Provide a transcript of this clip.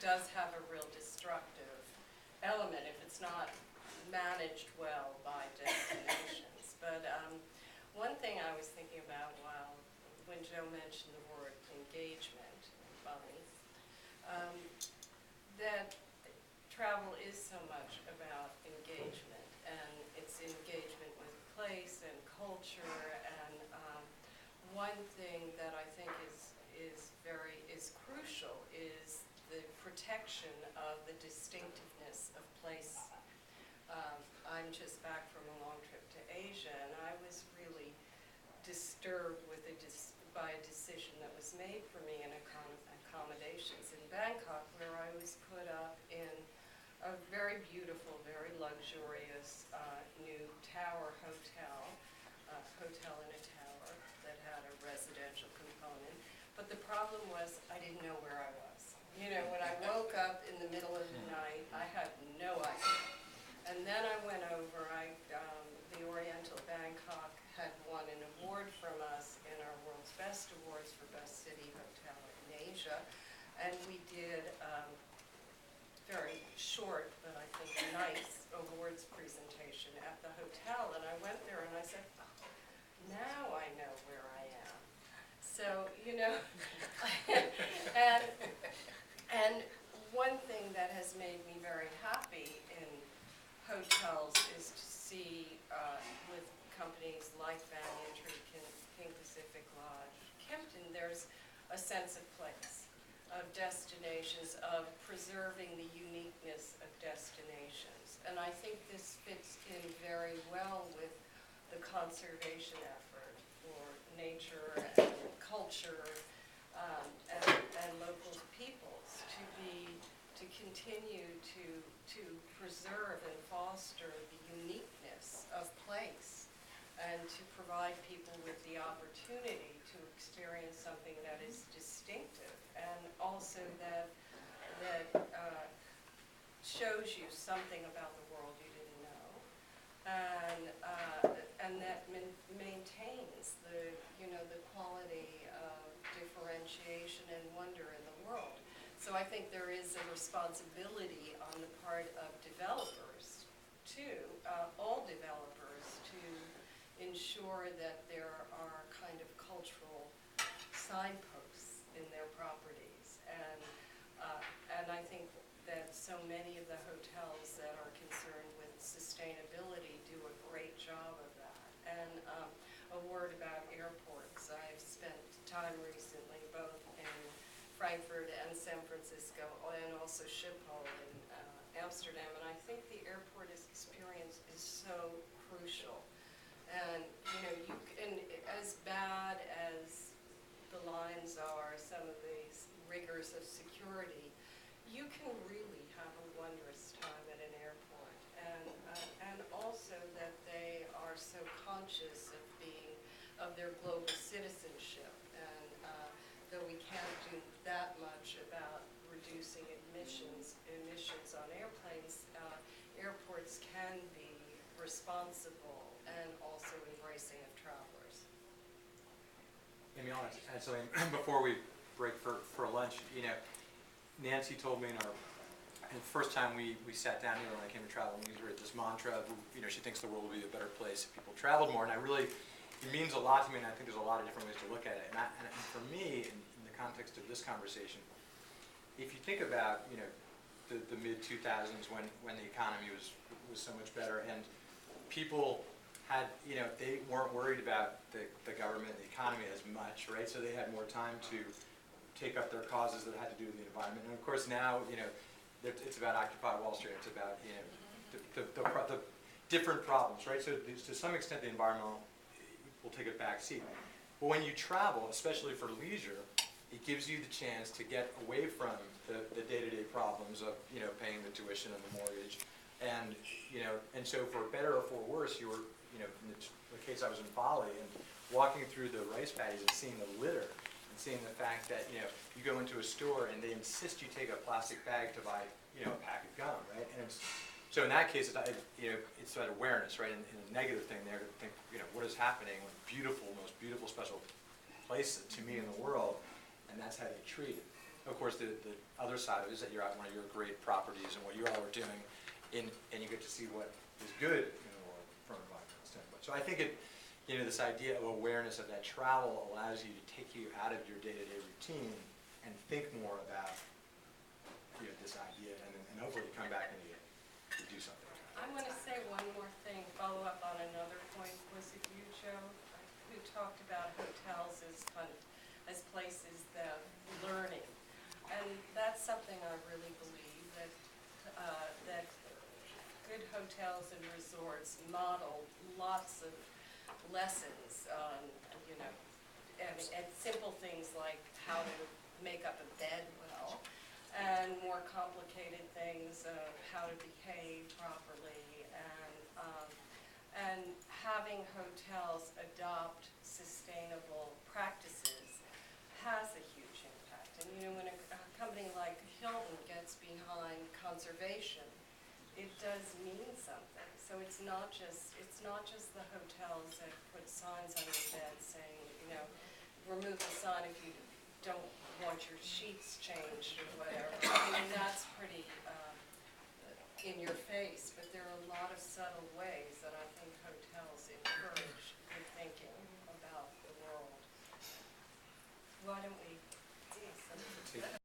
does have a real destructive element if it's not managed well by destinations. But one thing I was thinking about when Joe mentioned the word engagement, funny, that travel is so much about engagement, and it's engagement with place and culture, and one thing that I think is crucial is the protection of the distinctiveness of place. I'm just back from a long trip to Asia, and I was really disturbed by a decision that was made for me in accommodations in Bangkok, where I was put up in a very beautiful, very luxurious new tower hotel in a tower that had a residential component. But the problem was I didn't know where I was. You know, when I woke up in the middle of the night, I had no idea. And then I went over, the Oriental Bangkok had won an award from us in our World's Best Awards for Best City Hotel in Asia. And we did very short, but I think nice awards presentation at the hotel. And I went there and I said, oh, now I know where I am. So, you know, and one thing that has made me very happy in hotels is to see with companies like Banyan Tree, King Pacific Lodge, Kempton, there's a sense of place, of destinations, of preserving the uniqueness of destinations. And I think this fits in very well with the conservation effort for nature and culture and local peoples to continue to preserve and foster the uniqueness of place, and to provide people with the opportunity to experience something that is distinctive, and also that shows you something about the world you didn't know, and that maintains the quality of differentiation and wonder in the world. So I think there is a responsibility on the part of developers, too, all developers, to ensure that there are kind of cultural signposts in their properties. And I think that so many of the hotels that are concerned with sustainability do a great job of that. And a word about airports. I've spent time recently both in Frankfurt and San Francisco, and also Schiphol in Amsterdam, and I think the airport experience is so crucial. And as bad as the lines are, some of these rigors of security, you can really have a wondrous time at an airport, and also that they are so conscious of their global citizenship. And though we can't do that much about reducing emissions on airplanes, airports can be responsible and also embracing of travelers. Amy, I'll add something before we break for lunch. You know, Nancy told me in the first time we sat down here when I came to travel, and we heard this mantra of, she thinks the world would be a better place if people traveled more, and it means a lot to me, and I think there's a lot of different ways to look at it. And for me, in the context of this conversation, if you think about, the mid-2000s when the economy was so much better, and people had, they weren't worried about the government, the economy as much, right? So they had more time to take up their causes that had to do with the environment. And of course now, it's about Occupy Wall Street. It's about, the different problems, right? So to some extent, the environmental will take a back seat. But when you travel, especially for leisure, it gives you the chance to get away from the day-to-day problems of, paying the tuition and the mortgage. And, and so for better or for worse, you were, in the case I was in Bali, and walking through the rice paddies and seeing the litter, and seeing the fact that, you go into a store and they insist you take a plastic bag to buy, a pack of gum, right? And so in that case, it's that awareness, right? And a negative thing there to think, what is happening with beautiful, most beautiful, special place to me in the world, and that's how you treat it. of course, the other side of it is that you're at one of your great properties and what you all are doing, and you get to see what is good in the world from an environmental standpoint. So I think this idea of awareness of that travel allows you to take you out of your day-to-day routine and think more about this idea, and hopefully come back and you do something. I want to say one more thing, follow up on another point. Was it you, Joe, who talked about hotels as kind of as places that learning? And that's something I really believe, that that good hotels and resorts model lots of lessons on, and simple things like how to make up a bed well, and more complicated things of how to behave properly, and having hotels adopt sustainable practices has a huge impact. And when a company like Hilton gets behind conservation, it does mean something. So it's not just the hotels that put signs on your bed saying, remove the sign if you don't want your sheets changed or whatever. I mean, that's pretty in your face, but there are a lot of subtle ways that I think hotels encourage good thinking about the world. Why don't we